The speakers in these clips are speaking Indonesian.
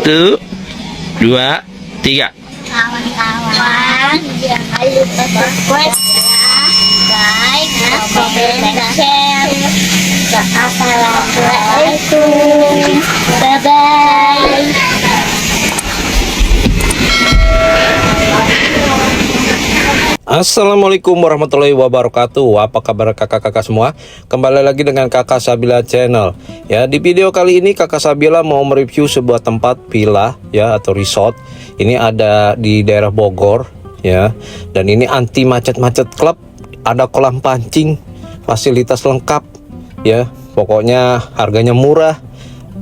Satu, dua, tiga. Kawan-kawan, jangan lupa subscribe, like, komen, dan share. Assalamualaikum, bye-bye. Assalamualaikum warahmatullahi wabarakatuh. Apa kabar kakak-kakak semua? Kembali lagi dengan Kakak Sabila Channel. Ya, di video kali ini Kakak Sabila mau mereview sebuah tempat villa ya atau resort. Ini ada di daerah Bogor ya. Dan ini anti macet-macet club, ada kolam pancing, fasilitas lengkap ya. Pokoknya harganya murah.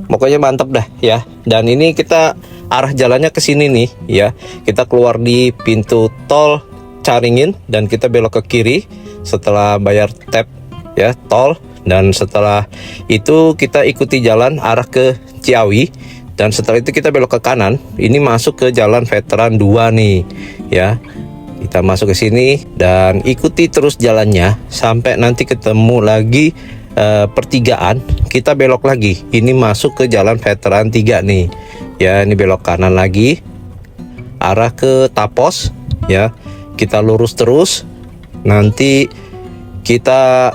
Pokoknya mantap dah ya. Dan ini kita arah jalannya ke sini nih ya. Kita keluar di pintu tol Caringin dan kita belok ke kiri setelah bayar tap ya tol, dan setelah itu kita ikuti jalan arah ke Ciawi, dan setelah itu kita belok ke kanan. Ini masuk ke jalan Veteran 2 nih ya. Kita masuk ke sini dan ikuti terus jalannya sampai nanti ketemu lagi pertigaan, kita belok lagi. Ini masuk ke jalan Veteran 3 nih ya. Ini belok kanan lagi arah ke Tapos ya. Kita lurus terus, nanti kita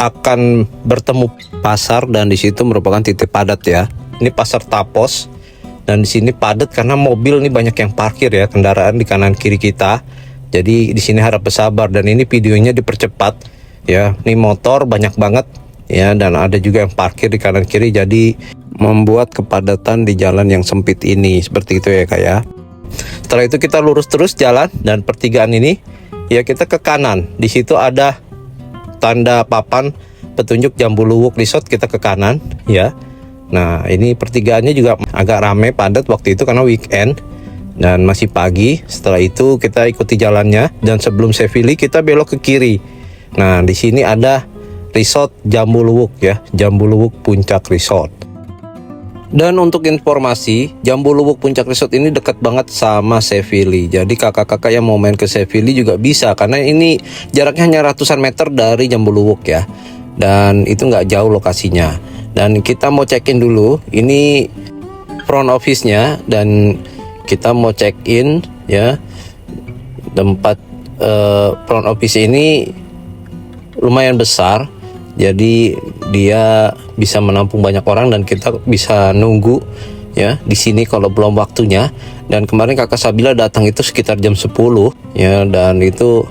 akan bertemu pasar, dan di situ merupakan titik padat ya. Ini pasar Tapos, dan di sini padat karena mobil nih banyak yang parkir ya, kendaraan di kanan kiri kita. Jadi di sini harap bersabar, dan ini videonya dipercepat ya. Ini motor banyak banget ya, dan ada juga yang parkir di kanan kiri, jadi membuat kepadatan di jalan yang sempit ini. Seperti itu ya kak ya. Setelah itu kita lurus terus jalan, dan pertigaan ini ya kita ke kanan. Di situ ada tanda papan petunjuk Jambuluwuk Resort, kita ke kanan ya. Nah, ini pertigaannya juga agak ramai padat waktu itu karena weekend dan masih pagi. Setelah itu kita ikuti jalannya, dan sebelum Sevili kita belok ke kiri. Nah, di sini ada Resort Jambuluwuk ya, Jambuluwuk Puncak Resort. Dan untuk informasi, Jambuluwuk Puncak Resort ini dekat banget sama Sevili. Jadi kakak-kakak yang mau main ke Sevili juga bisa, karena ini jaraknya hanya ratusan meter dari Jambuluwuk ya. Dan itu nggak jauh lokasinya. Dan kita mau check-in dulu. Ini front office-nya, dan kita mau check-in ya. Tempat front office ini lumayan besar. Jadi dia bisa menampung banyak orang, dan kita bisa nunggu ya di sini kalau belum waktunya. Dan kemarin kakak Sabila datang itu sekitar jam 10 ya, dan itu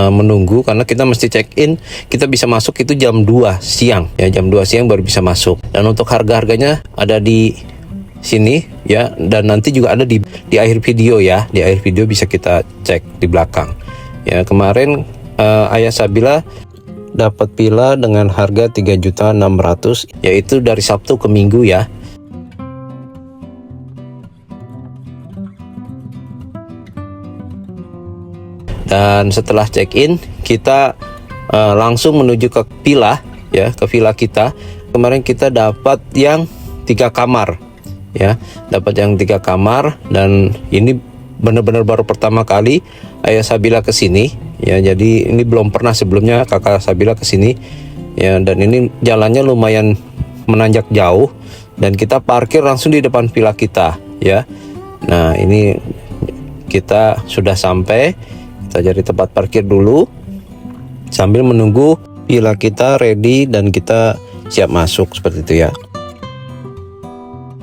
menunggu karena kita mesti check in. Kita bisa masuk itu jam 2 siang ya, jam 2 siang baru bisa masuk. Dan untuk harga-harganya ada di sini ya, dan nanti juga ada di akhir video ya. Di akhir video bisa kita cek di belakang ya. Kemarin ayah Sabila dapat villa dengan harga 3.600.000, yaitu dari Sabtu ke Minggu ya. Dan setelah check-in, kita langsung menuju ke villa ya, ke villa kita. Kemarin kita dapat yang 3 kamar ya, dapat yang 3 kamar, dan ini benar-benar baru pertama kali Ayah Sabila ke sini ya. Jadi ini belum pernah sebelumnya Kakak Sabila ke sini ya, dan ini jalannya lumayan menanjak jauh, dan kita parkir langsung di depan villa kita ya. Nah, ini kita sudah sampai. Kita cari tempat parkir dulu sambil menunggu villa kita ready dan kita siap masuk seperti itu ya.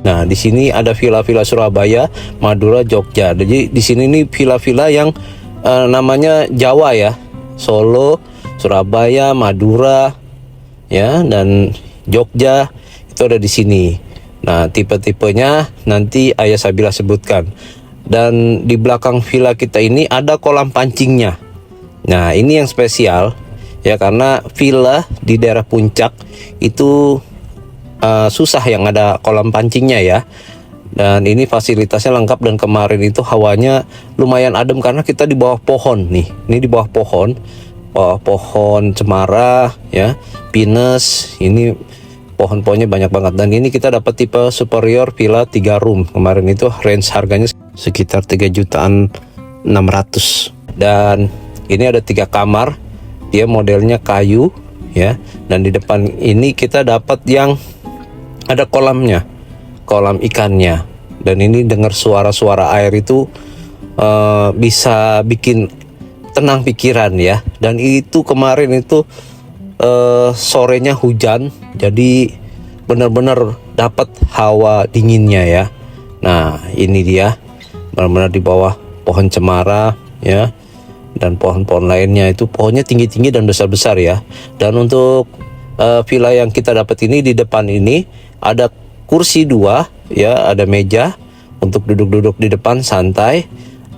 Nah, di sini ada villa-villa Surabaya, Madura, Jogja. Jadi di sini nih villa-villa yang namanya Jawa ya. Solo, Surabaya, Madura ya, dan Jogja itu ada di sini. Nah, tipe-tipenya nanti Ayah Sabila sebutkan. Dan di belakang villa kita ini ada kolam pancingnya. Nah, ini yang spesial ya, karena villa di daerah puncak itu susah yang ada kolam pancingnya ya. Dan ini fasilitasnya lengkap, dan kemarin itu hawanya lumayan adem karena kita di bawah pohon nih. Ini di bawah pohon cemara ya, pinus. Ini pohon-pohonnya banyak banget, dan ini kita dapat tipe superior villa 3 room. Kemarin itu range harganya sekitar 3.600.000. Dan ini ada 3 kamar, dia modelnya kayu ya, dan di depan ini kita dapat yang ada kolamnya, kolam ikannya. Dan ini dengar suara-suara air itu bisa bikin tenang pikiran ya. Dan itu kemarin itu sorenya hujan, jadi benar-benar dapat hawa dinginnya ya. Nah, ini dia benar-benar di bawah pohon cemara ya, dan pohon-pohon lainnya itu pohonnya tinggi-tinggi dan besar-besar ya. Dan untuk villa yang kita dapat ini, di depan ini ada kursi 2 ya, ada meja untuk duduk-duduk di depan santai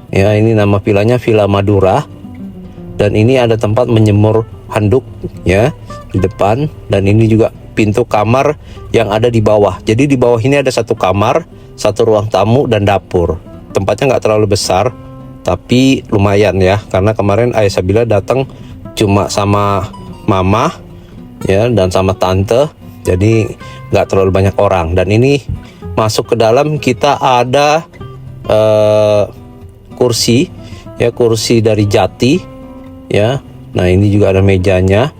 ya. Ini nama villanya Villa Madura, dan ini ada tempat menyemur handuk ya di depan, dan ini juga pintu kamar yang ada di bawah. Jadi di bawah ini ada 1 kamar, 1 ruang tamu dan dapur. Tempatnya nggak terlalu besar, tapi lumayan ya, karena kemarin Ayah Sabila datang cuma sama mama ya, dan sama tante, jadi nggak terlalu banyak orang. Dan ini masuk ke dalam, kita ada kursi ya, kursi dari jati ya. Nah, ini juga ada mejanya.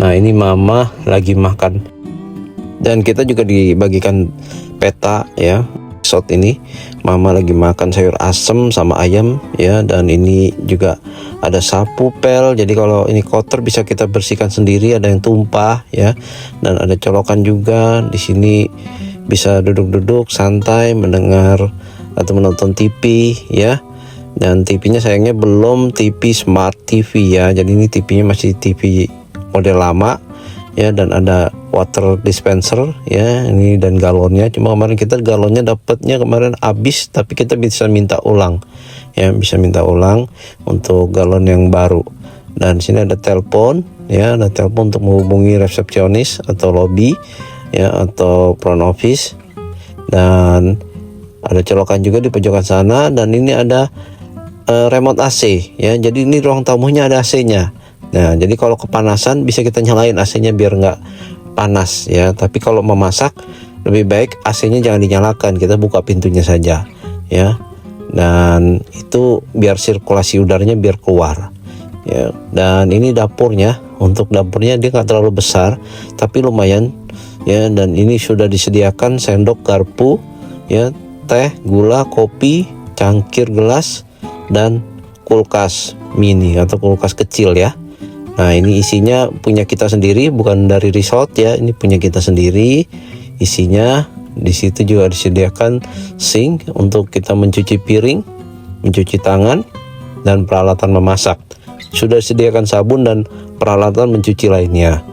Nah, ini mama lagi makan, dan kita juga dibagikan peta ya. Shot ini mama lagi makan sayur asem sama ayam ya, dan ini juga ada sapu pel, jadi kalau ini kotor bisa kita bersihkan sendiri. Ada yang tumpah ya, dan ada colokan juga. Di sini bisa duduk-duduk santai mendengar atau menonton TV ya. Dan TV-nya sayangnya belum TV Smart TV ya, jadi ini TV-nya masih TV model lama ya. Dan ada water dispenser ya, ini, dan galonnya. Cuma kemarin kita galonnya dapatnya kemarin habis, tapi kita bisa minta ulang ya, bisa minta ulang untuk galon yang baru. Dan di sini ada telepon ya, ada telepon untuk menghubungi resepsionis atau lobby ya, atau front office. Dan ada colokan juga di pojokan sana, dan ini ada remote AC ya, jadi ini ruang tamunya ada AC-nya. Nah, jadi kalau kepanasan bisa kita nyalain AC-nya biar nggak panas ya. Tapi kalau memasak lebih baik AC-nya jangan dinyalakan, kita buka pintunya saja ya. Dan itu biar sirkulasi udaranya biar keluar ya. Dan ini dapurnya, untuk dapurnya dia nggak terlalu besar tapi lumayan ya. Dan ini sudah disediakan sendok, garpu ya, teh, gula, kopi, cangkir, gelas, dan kulkas mini atau kulkas kecil ya. Nah, ini isinya punya kita sendiri, bukan dari resort ya, ini punya kita sendiri isinya. Di situ juga disediakan sink untuk kita mencuci piring, mencuci tangan, dan peralatan memasak. Sudah disediakan sabun dan peralatan mencuci lainnya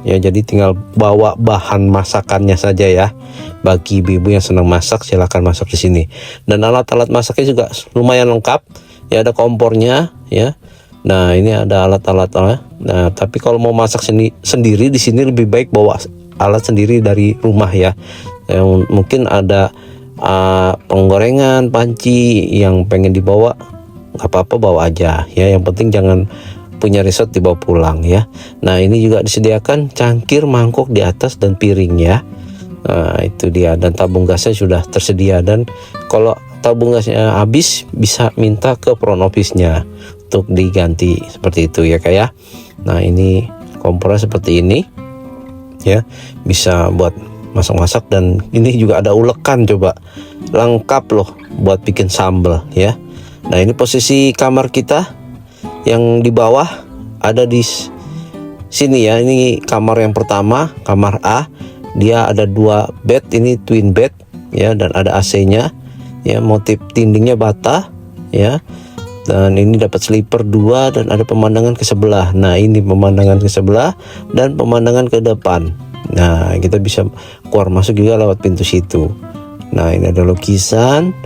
ya. Jadi tinggal bawa bahan masakannya saja ya. Bagi ibu-ibu yang senang masak, silahkan masak di sini. Dan alat-alat masaknya juga lumayan lengkap ya, ada kompornya ya. Nah, ini ada alat-alat. Nah, tapi kalau mau masak sendiri di sini lebih baik bawa alat sendiri dari rumah ya. Yang mungkin ada penggorengan, panci yang pengen dibawa nggak apa-apa bawa aja ya, yang penting jangan punya resort dibawa pulang ya. Nah ini juga disediakan cangkir, mangkok di atas dan piring ya. Nah itu dia, dan tabung gasnya sudah tersedia, dan kalau tabung gasnya habis bisa minta ke front office-nya untuk diganti seperti itu ya kayak. Nah ini kompornya seperti ini ya, bisa buat masak-masak, dan ini juga ada ulekan, coba lengkap loh buat bikin sambal ya. Nah ini posisi kamar kita yang di bawah ada di sini ya. Ini kamar yang pertama, kamar A. Dia ada 2 bed, ini twin bed ya, dan ada AC-nya ya, motif dindingnya bata ya. Dan ini dapat sleeper 2 dan ada pemandangan ke sebelah. Nah ini pemandangan ke sebelah dan pemandangan ke depan. Nah kita bisa keluar masuk juga lewat pintu situ. Nah ini ada lukisan,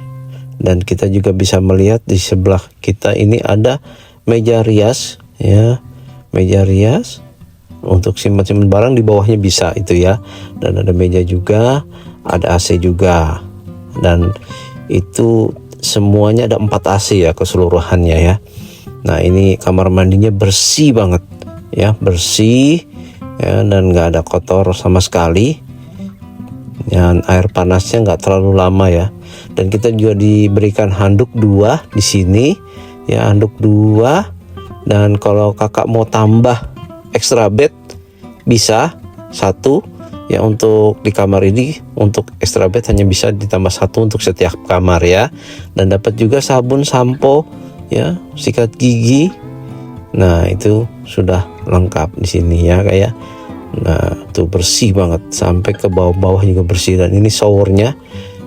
dan kita juga bisa melihat di sebelah kita ini ada meja rias ya, meja rias untuk simpan-simpan barang, di bawahnya bisa itu ya. Dan ada meja juga, ada AC juga, dan itu semuanya ada 4 AC ya keseluruhannya ya. Nah ini kamar mandinya bersih banget ya, bersih ya, dan nggak ada kotor sama sekali, dan air panasnya nggak terlalu lama ya. Dan kita juga diberikan handuk 2 di sini ya, handuk 2. Dan kalau kakak mau tambah extra bed bisa 1 ya, untuk di kamar ini untuk extra bed hanya bisa ditambah 1 untuk setiap kamar ya. Dan dapat juga sabun, sampo ya, sikat gigi. Nah itu sudah lengkap di sini ya kayak. Nah tuh bersih banget, sampai ke bawah-bawah juga bersih. Dan ini showernya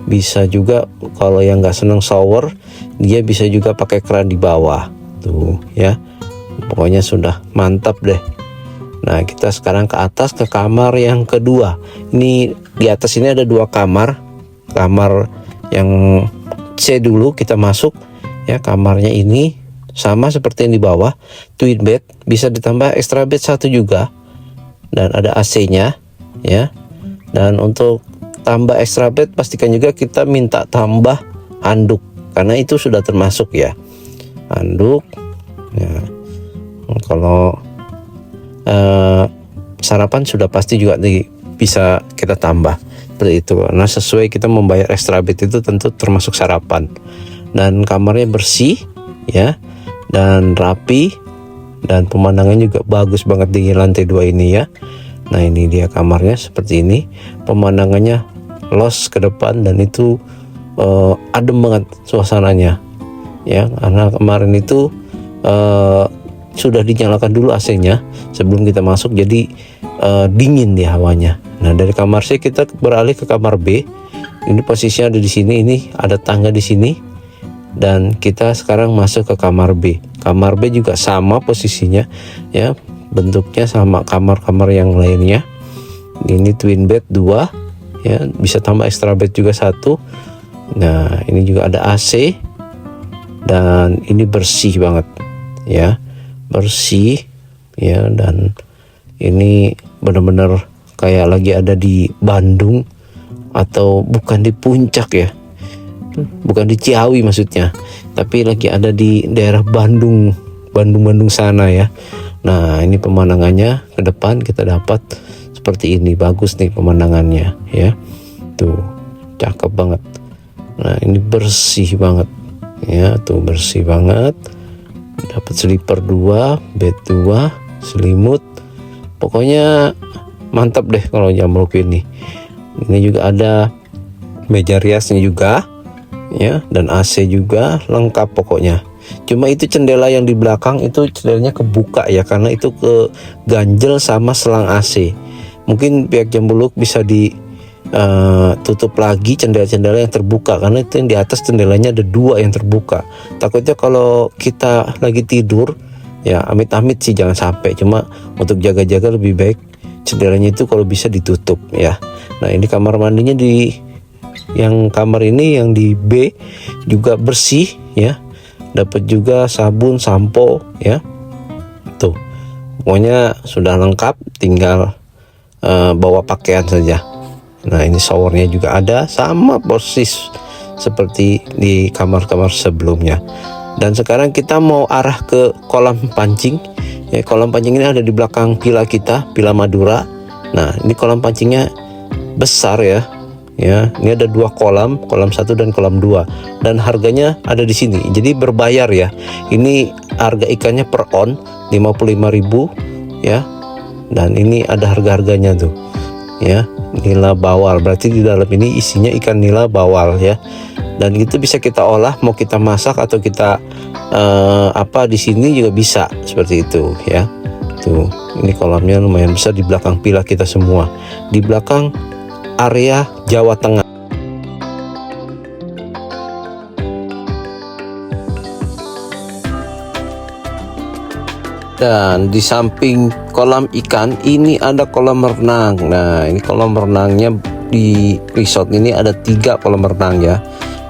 bisa juga, kalau yang nggak seneng shower dia bisa juga pakai keran di bawah tuh ya. Pokoknya sudah mantap deh. Nah kita sekarang ke atas, ke kamar yang kedua. Ini di atas ini ada 2 kamar. Kamar yang C dulu kita masuk ya. Kamarnya ini sama seperti yang di bawah, twin bed, bisa ditambah extra bed 1 juga, dan ada AC-nya ya. Dan untuk tambah extra bed pastikan juga kita minta tambah handuk, karena itu sudah termasuk ya, handuk ya. Kalau sarapan sudah pasti juga bisa kita tambah seperti itu, karena sesuai kita membayar extra bed itu tentu termasuk sarapan. Dan kamarnya bersih ya, dan rapi, dan pemandangannya juga bagus banget di lantai 2 ini ya. Nah ini dia kamarnya seperti ini, pemandangannya los ke depan, dan itu adem banget suasananya ya, karena kemarin itu sudah dinyalakan dulu AC-nya sebelum kita masuk, jadi dingin di hawanya. Nah dari kamar C kita beralih ke kamar B. Ini posisinya ada di sini, ini ada tangga di sini, dan kita sekarang masuk ke kamar B. Kamar B juga sama posisinya ya, bentuknya sama kamar-kamar yang lainnya. Ini twin bed 2 ya, bisa tambah extra bed juga 1. Nah ini juga ada AC, dan ini bersih banget ya, bersih ya. Dan ini benar-benar kayak lagi ada di Bandung, atau bukan di puncak ya, bukan di Ciawi maksudnya, tapi lagi ada di daerah Bandung sana ya. Nah ini pemandangannya ke depan kita dapat seperti ini, bagus nih pemandangannya ya, tuh cakep banget. Nah ini bersih banget ya, tuh bersih banget. Dapat sleeper 2, bed 2, selimut, pokoknya mantap deh kalau Jamruk ini. Ini juga ada meja riasnya juga ya, dan AC juga lengkap pokoknya. Cuma itu jendela yang di belakang itu jendelanya kebuka ya, karena itu ke ganjel sama selang AC. Mungkin pihak Jambuluk bisa ditutup lagi jendela-jendela yang terbuka, karena itu yang di atas jendelanya ada 2 yang terbuka. Takutnya kalau kita lagi tidur ya, amit-amit sih jangan sampai, cuma untuk jaga-jaga lebih baik jendelanya itu kalau bisa ditutup ya. Nah ini kamar mandinya di yang kamar ini yang di B juga bersih ya, dapat juga sabun, sampo ya, tuh pokoknya sudah lengkap, tinggal bawa pakaian saja. Nah ini showernya juga ada, sama persis seperti di kamar-kamar sebelumnya. Dan sekarang kita mau arah ke kolam pancing. Ya, kolam pancing ini ada di belakang villa kita, Villa Madura. Nah, ini kolam pancingnya besar ya. Ya, ini ada 2 kolam 1 dan kolam 2. Dan harganya ada di sini. Jadi berbayar ya. Ini harga ikannya per on 55.000 ya. Dan ini ada harga-harganya tuh. Ya, nila bawal. Berarti di dalam ini isinya ikan nila bawal ya. Dan itu bisa kita olah, mau kita masak atau kita di sini juga bisa seperti itu ya. Tuh, ini kolamnya lumayan besar di belakang villa kita semua. Di belakang area Jawa Tengah. Dan di samping kolam ikan ini ada kolam renang. Nah, ini kolam renangnya di resort ini ada 3 kolam renang ya.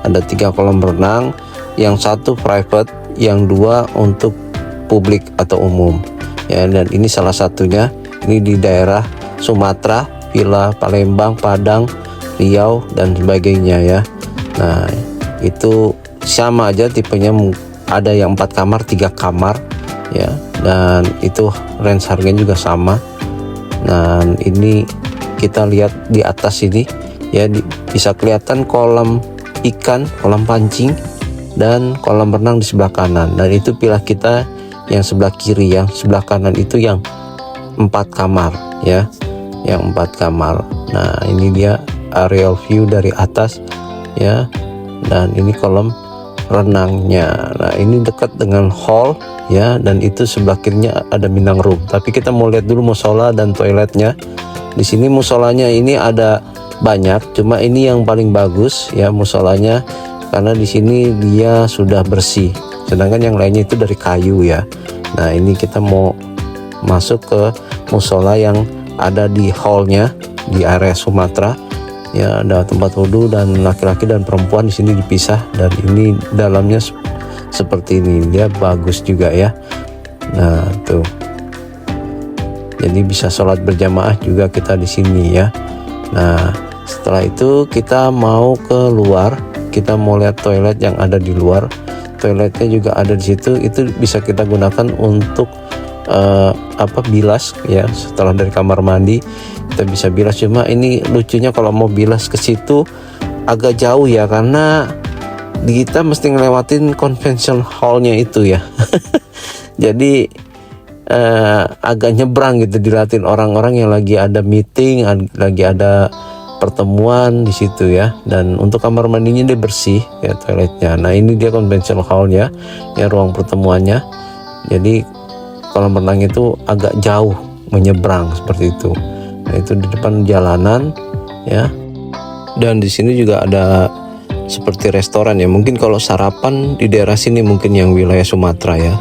Ada 3 kolam renang, yang 1 private, yang 2 untuk publik atau umum. Ya, dan ini salah satunya, ini di daerah Sumatera, Villa Palembang, Padang, Riau dan sebagainya ya. Nah, itu sama aja tipenya, ada yang 4 kamar, 3 kamar ya. Dan itu range harganya juga sama. Dan ini kita lihat di atas ini ya, bisa kelihatan kolam ikan, kolam pancing dan kolam renang di sebelah kanan. Dan itu villa kita yang sebelah kiri, yang sebelah kanan itu yang 4 kamar ya, yang 4 kamar. Nah, ini dia aerial view dari atas ya. Dan ini kolam renangnya. Nah, ini dekat dengan hall ya, dan itu sebelah kirinya ada minang room. Tapi kita mau lihat dulu musola dan toiletnya. Di sini musolanya ini ada banyak, cuma ini yang paling bagus ya musolanya, karena di sini dia sudah bersih. Sedangkan yang lainnya itu dari kayu ya. Nah, ini kita mau masuk ke musola yang ada di hallnya di area Sumatera. Ya, ada tempat wudhu dan laki-laki dan perempuan di sini dipisah. Dan ini dalamnya seperti ini, dia bagus juga ya. Nah, tuh. Jadi bisa sholat berjamaah juga kita di sini ya. Nah, setelah itu kita mau keluar, kita mau lihat toilet yang ada di luar. Toiletnya juga ada di situ. Itu bisa kita gunakan untuk bilas ya. Setelah dari kamar mandi kita bisa bilas. Cuma ini lucunya kalau mau bilas ke situ agak jauh ya, karena kita mesti ngelewatin convention hall-nya itu ya. Jadi agak nyebrang gitu, dilatin orang-orang yang lagi ada meeting, lagi ada pertemuan di situ ya. Dan untuk kamar mandinya dia bersih ya, toiletnya. Nah, ini dia convention hall-nya ya, ruang pertemuannya. Jadi kolam renang itu agak jauh menyeberang seperti itu. Nah, itu di depan jalanan ya. Dan di sini juga ada seperti restoran ya. Mungkin kalau sarapan di daerah sini mungkin yang wilayah Sumatera ya.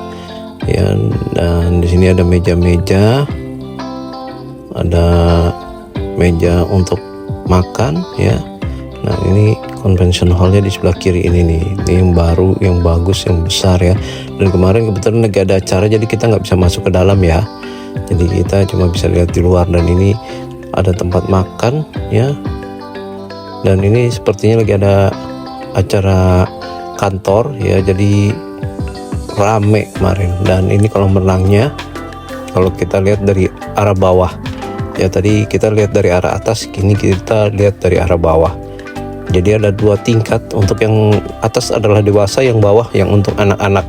Ya, dan di sini ada meja-meja, ada meja untuk makan ya. Nah, ini convention hall-nya di sebelah kiri ini nih. Ini yang baru, yang bagus, yang besar ya. Dan kemarin kebetulan lagi ada acara, jadi kita nggak bisa masuk ke dalam ya. Jadi kita cuma bisa lihat di luar. Dan ini ada tempat makan ya. Dan ini sepertinya lagi ada acara kantor ya. Jadi rame kemarin. Dan ini kolam renangnya kalau kita lihat dari arah bawah ya, tadi kita lihat dari arah atas, kini kita lihat dari arah bawah. Jadi ada 2 tingkat, untuk yang atas adalah dewasa, yang bawah yang untuk anak-anak.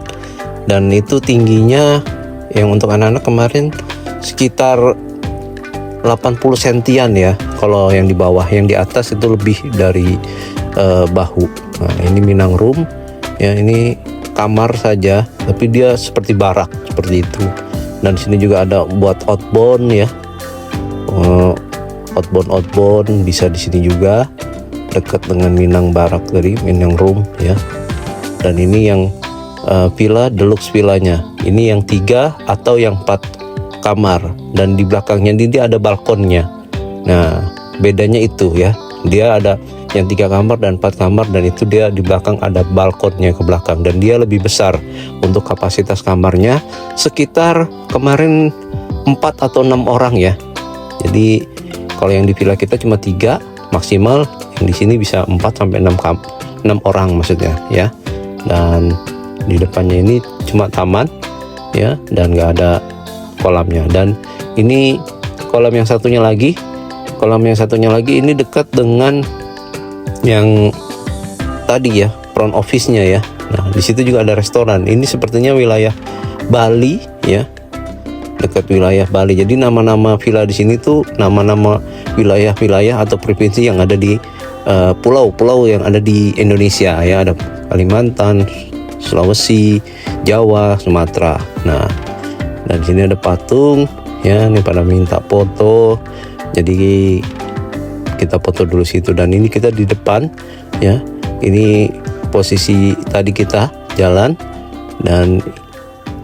Dan itu tingginya yang untuk anak-anak kemarin sekitar 80 sentian ya, kalau yang di bawah. Yang di atas itu lebih dari bahu. Nah, ini minang room ya, ini kamar saja, tapi dia seperti barak seperti itu. Dan di sini juga ada buat outbound ya, outbound bisa di sini juga, dekat dengan minang barak tadi, minang room ya. Dan ini yang villa deluxe villanya, ini yang 3 atau yang 4 kamar. Dan di belakangnya ini ada balkonnya. Nah, bedanya itu ya, dia ada yang 3 kamar dan 4 kamar, dan itu dia di belakang ada balkonnya ke belakang, dan dia lebih besar. Untuk kapasitas kamarnya sekitar kemarin 4 atau 6 orang ya. Jadi kalau yang di villa kita cuma 3 maksimal, yang di sini bisa 4 sampai 6 orang maksudnya ya. Dan Di depannya ini cuma taman ya, dan nggak ada kolamnya. Dan ini kolam yang satunya lagi ini dekat dengan yang tadi ya, front office-nya ya. Nah, di situ juga ada restoran. Ini sepertinya wilayah Bali ya, dekat wilayah Bali. Jadi nama-nama villa di sini tuh nama-nama wilayah-wilayah atau provinsi yang ada di pulau-pulau yang ada di Indonesia ya. Ada Kalimantan, Sulawesi, Jawa, Sumatera. Nah, dan di sini ada patung ya. Ini pada minta foto. Jadi kita foto dulu situ. Dan ini kita di depan ya. Ini posisi tadi kita jalan, dan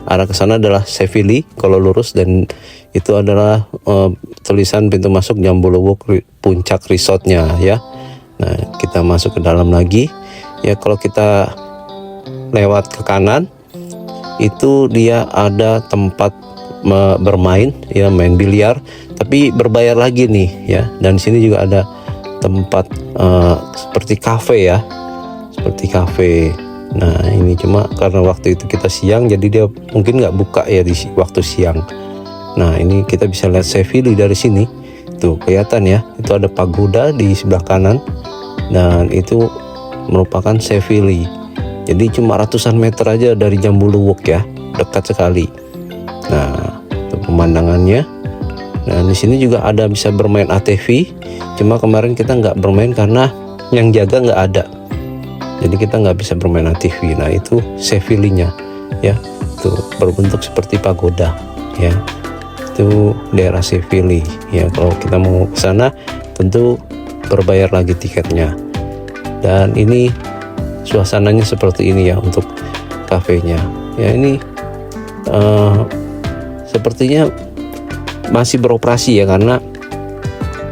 arah ke sana adalah Sevili kalau lurus, dan itu adalah tulisan pintu masuk Jambuluwuk Puncak Resortnya ya. Nah, kita masuk ke dalam lagi ya. Kalau kita lewat ke kanan itu dia ada tempat bermain ya, main biliar, tapi berbayar lagi nih ya. Dan di sini juga ada tempat seperti kafe ya, seperti kafe. Nah, ini cuma karena waktu itu kita siang, jadi dia mungkin nggak buka ya di waktu siang. Nah, ini kita bisa lihat Sevili dari sini. Tuh kelihatan ya, itu ada pagoda di sebelah kanan, dan itu merupakan Sevili. Jadi cuma ratusan meter aja dari Jambuluwuk ya, dekat sekali. Nah, itu pemandangannya. Nah, di sini juga ada bisa bermain ATV. Cuma kemarin kita nggak bermain karena yang jaga nggak ada. Jadi kita nggak bisa bermain ATV. Nah, itu Sevilinya ya. Tuh berbentuk seperti pagoda ya. Itu daerah Sevili ya. Kalau kita mau ke sana tentu berbayar lagi tiketnya. Dan ini suasananya seperti ini ya untuk kafenya. Ya, ini sepertinya masih beroperasi ya, karena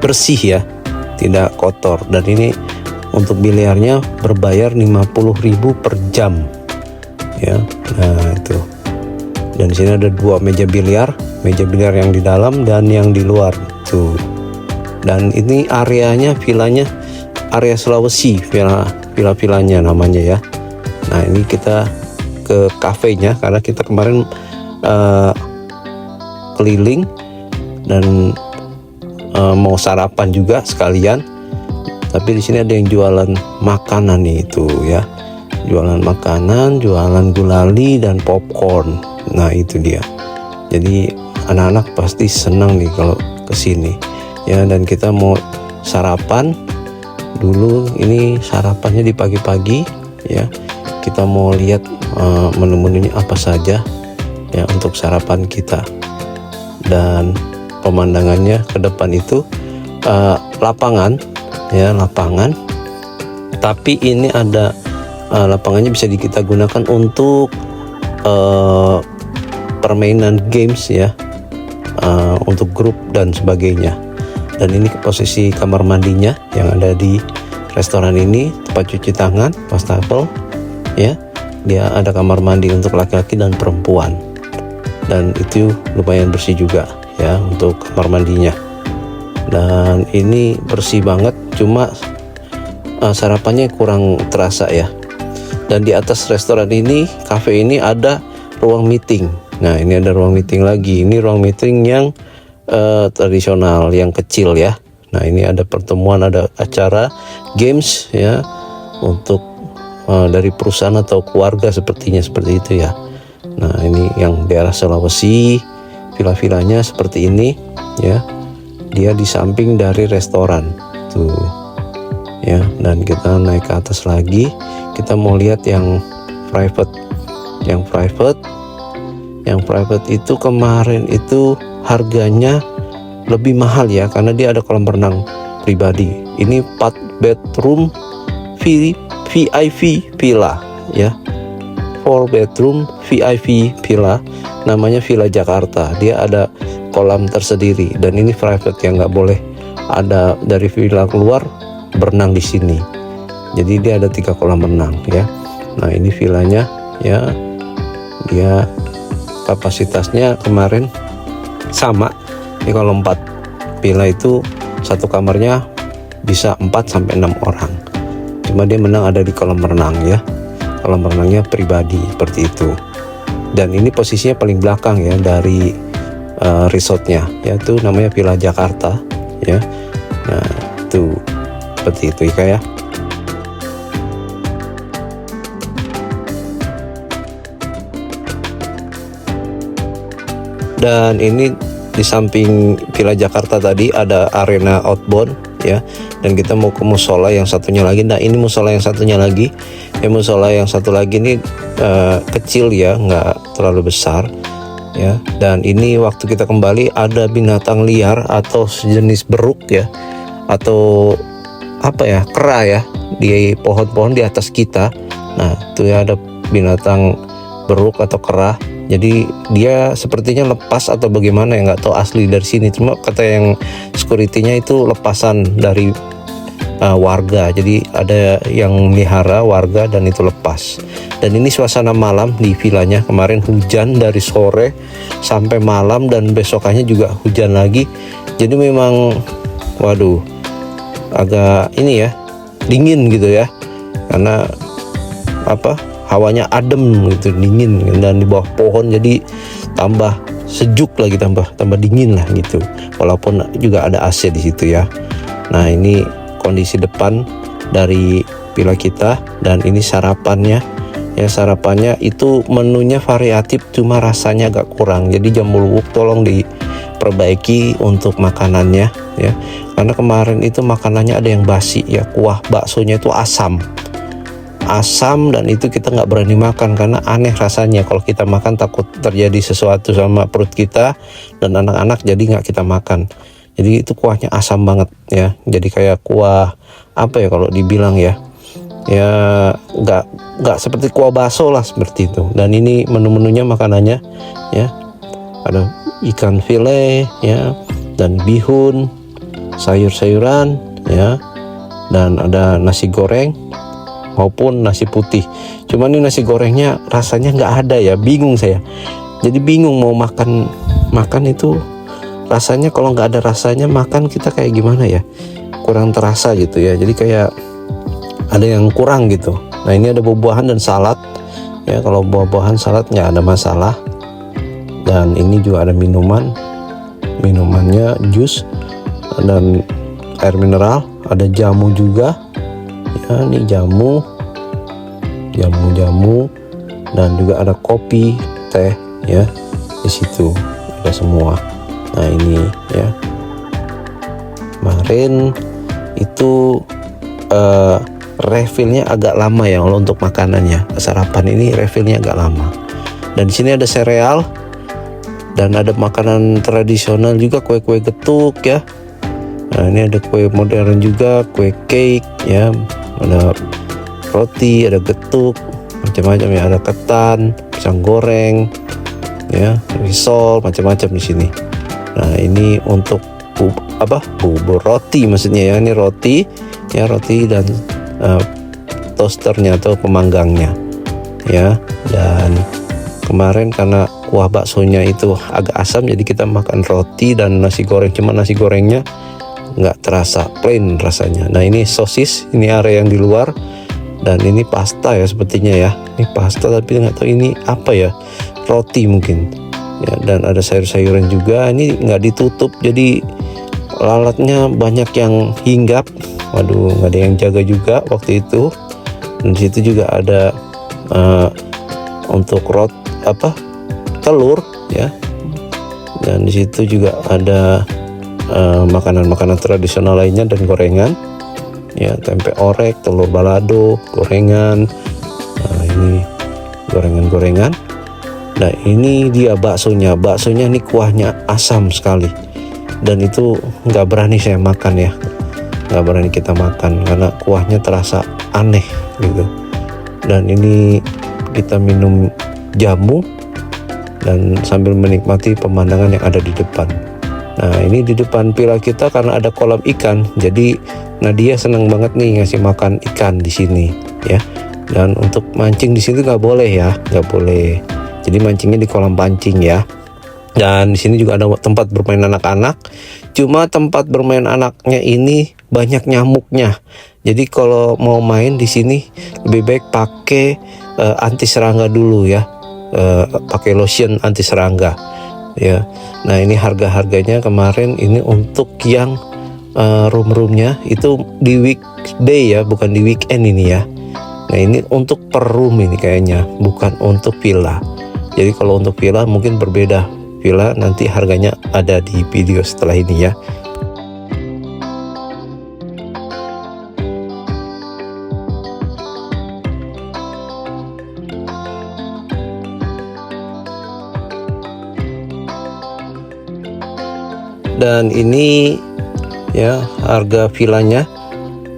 bersih ya, tidak kotor. Dan ini untuk biliarnya berbayar 50.000 per jam ya. Nah, itu. Dan di sini ada 2 meja biliar yang di dalam dan yang di luar tuh. Dan ini areanya, vilanya area Sulawesi, villa-villanya namanya ya. Nah, ini kita ke kafenya karena kita kemarin keliling dan mau sarapan juga sekalian. Tapi di sini ada yang jualan makanan nih, itu ya. Jualan makanan, jualan gulali dan popcorn. Nah, itu dia. Jadi anak-anak pasti senang nih kalau kesini ya. Dan kita mau sarapan dulu. Ini sarapannya di pagi-pagi ya. Kita mau lihat menu-menunya apa saja ya untuk sarapan kita. Dan pemandangannya ke depan itu lapangan ya, lapangan. Tapi ini ada lapangannya bisa kita gunakan untuk permainan games ya, untuk grup dan sebagainya. Dan ini posisi kamar mandinya yang ada di restoran ini, tempat cuci tangan, wastafel ya. Dia ada kamar mandi untuk laki-laki dan perempuan, dan itu lumayan bersih juga ya untuk kamar mandinya. Dan ini bersih banget, cuma sarapannya kurang terasa ya. Dan di atas restoran ini, cafe ini ada ruang meeting. Nah, ini ada ruang meeting lagi. Ini ruang meeting yang tradisional, yang kecil ya. Nah, ini ada pertemuan, ada acara games ya untuk dari perusahaan atau keluarga, sepertinya seperti itu ya. Nah, ini yang daerah Sulawesi, villa-villanya seperti ini ya. Dia di samping dari restoran tuh ya. Dan kita naik ke atas lagi, kita mau lihat yang private. Yang private itu kemarin itu harganya lebih mahal ya, karena dia ada kolam renang pribadi. Ini 4 bedroom VIP villa ya. 4 bedroom VIP villa, namanya Villa Jakarta. Dia ada kolam tersendiri, dan ini private yang nggak boleh ada dari villa keluar berenang di sini. Jadi dia ada 3 kolam renang ya. Nah, ini villanya ya. Dia kapasitasnya kemarin sama. Ini kalau 4 villa itu satu kamarnya bisa 4 sampai 6 orang. Cuma dia menang ada di kolam renang ya. kolam renangnya pribadi seperti itu. Dan ini posisinya paling belakang ya dari resortnya, yaitu namanya Villa Jakarta ya. Nah itu seperti itu Ika ya. Dan ini di samping Villa Jakarta tadi ada arena outbound ya, dan kita mau ke musola yang satunya lagi. Nah ini musola yang satunya lagi ya, musola yang satu lagi ini kecil ya, nggak terlalu besar ya. Dan ini waktu kita kembali ada binatang liar atau sejenis beruk ya, atau apa ya, kera ya, di pohon-pohon di atas kita. Nah itu ya, ada binatang beruk atau kera. Jadi dia sepertinya lepas atau bagaimana ya, nggak tahu asli dari sini. Cuma kata yang security-nya itu lepasan dari warga. Jadi ada yang melihara warga dan itu lepas. Dan ini suasana malam di villanya. Kemarin hujan dari sore sampai malam dan besokannya juga hujan lagi. Jadi memang waduh, agak ini ya, dingin gitu ya. Karena apa? Hawanya adem gitu, dingin, dan di bawah pohon jadi tambah sejuk lagi, tambah dingin lah gitu. Walaupun juga ada AC di situ ya. Nah ini kondisi depan dari villa kita, dan ini sarapannya ya. Sarapannya itu menunya variatif, cuma rasanya agak kurang. Jadi Jamulwuk tolong diperbaiki untuk makanannya ya. Karena kemarin itu makanannya ada yang basi ya, kuah baksonya itu asam, dan itu kita nggak berani makan karena aneh rasanya. Kalau kita makan takut terjadi sesuatu sama perut kita dan anak-anak, jadi nggak kita makan. Jadi itu kuahnya asam banget ya, jadi kayak kuah apa ya kalau dibilang ya, nggak seperti kuah bakso lah seperti itu. Dan ini menu-menunya makanannya ya, ada ikan file ya, dan bihun, sayur-sayuran ya, dan ada nasi goreng maupun nasi putih. Cuman ini nasi gorengnya rasanya nggak ada ya, bingung saya. Jadi bingung mau makan itu rasanya, kalau nggak ada rasanya makan kita kayak gimana ya, kurang terasa gitu ya. Jadi kayak ada yang kurang gitu. Nah ini ada buah-buahan dan salad ya. Kalau buah-buahan salad nggak ada masalah. Dan ini juga ada minumannya jus dan air mineral, ada jamu juga. Ya, ini jamu, dan juga ada kopi, teh ya, di situ ada semua. Nah ini ya, kemarin itu refillnya agak lama ya kalau untuk makanannya. Sarapan ini refillnya agak lama. Dan di sini ada sereal dan ada makanan tradisional juga, kue-kue getuk ya. Nah ini ada kue modern juga, kue cake ya, ada roti, ada getuk, macam-macam ya, ada ketan, pisang goreng ya, risol, macam-macam di sini. Nah ini untuk bubur roti maksudnya ya, ini roti ya, roti dan toasternya atau pemanggangnya ya. Dan kemarin karena kuah baksonya itu agak asam, jadi kita makan roti dan nasi goreng. Cuma nasi gorengnya nggak terasa, plain rasanya. Nah ini sosis, ini area yang di luar, dan ini pasta ya sepertinya ya. Ini pasta tapi nggak tahu ini apa ya, roti mungkin ya. Dan ada sayur-sayuran juga. Ini nggak ditutup, jadi lalatnya banyak yang hinggap. Waduh, nggak ada yang jaga juga waktu itu. Dan di situ juga ada untuk telur ya. Dan di situ juga ada makanan-makanan tradisional lainnya dan gorengan ya, tempe orek, telur balado, gorengan. Nah ini gorengan. Nah ini dia baksonya ini kuahnya asam sekali, dan itu nggak berani saya makan ya, nggak berani kita makan karena kuahnya terasa aneh gitu. Dan ini kita minum jamu dan sambil menikmati pemandangan yang ada di depan. Nah ini di depan villa kita karena ada kolam ikan, jadi Nadia senang banget nih ngasih makan ikan di sini ya. Dan untuk mancing di sini nggak boleh ya, nggak boleh. Jadi mancingnya di kolam pancing ya. Dan di sini juga ada tempat bermain anak-anak. Cuma tempat bermain anaknya ini banyak nyamuknya. Jadi kalau mau main di sini lebih baik pakai anti serangga dulu ya, pakai lotion anti serangga ya. Nah ini harga-harganya kemarin ini untuk yang room-roomnya itu di weekday ya, bukan di weekend ini ya. Nah ini untuk per room ini kayaknya, bukan untuk villa. Jadi kalau untuk villa mungkin berbeda. Villa nanti harganya ada di video setelah ini ya. Dan ini ya harga villanya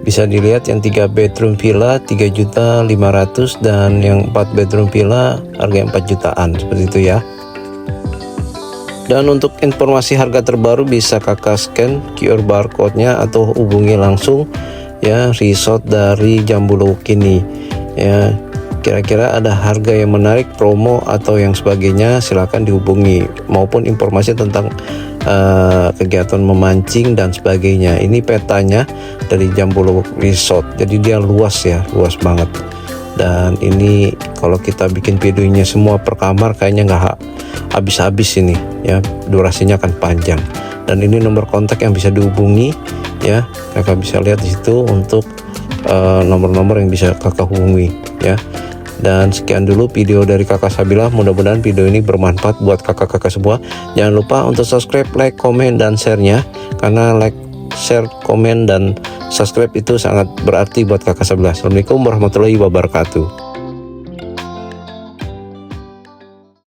bisa dilihat, yang 3 bedroom villa 3.500.000 dan yang 4 bedroom villa harga 4 jutaan seperti itu ya. Dan untuk informasi harga terbaru bisa kakak scan QR barcode-nya atau hubungi langsung ya resort dari Jambulo ini ya. Kira-kira ada harga yang menarik, promo atau yang sebagainya, silahkan dihubungi, maupun informasi tentang kegiatan memancing dan sebagainya. Ini petanya dari Jambulo Resort, jadi dia luas ya, luas banget. Dan ini kalau kita bikin videonya semua per kamar kayaknya nggak habis-habis ini ya, durasinya akan panjang. Dan ini nomor kontak yang bisa dihubungi ya, kakak bisa lihat di situ untuk nomor-nomor yang bisa kakak hubungi ya. Dan sekian dulu video dari kakak Sabila, mudah-mudahan video ini bermanfaat buat kakak-kakak semua. Jangan lupa untuk subscribe, like, komen, dan share-nya, karena like, share, komen, dan subscribe itu sangat berarti buat kakak Sabila. Assalamualaikum warahmatullahi wabarakatuh.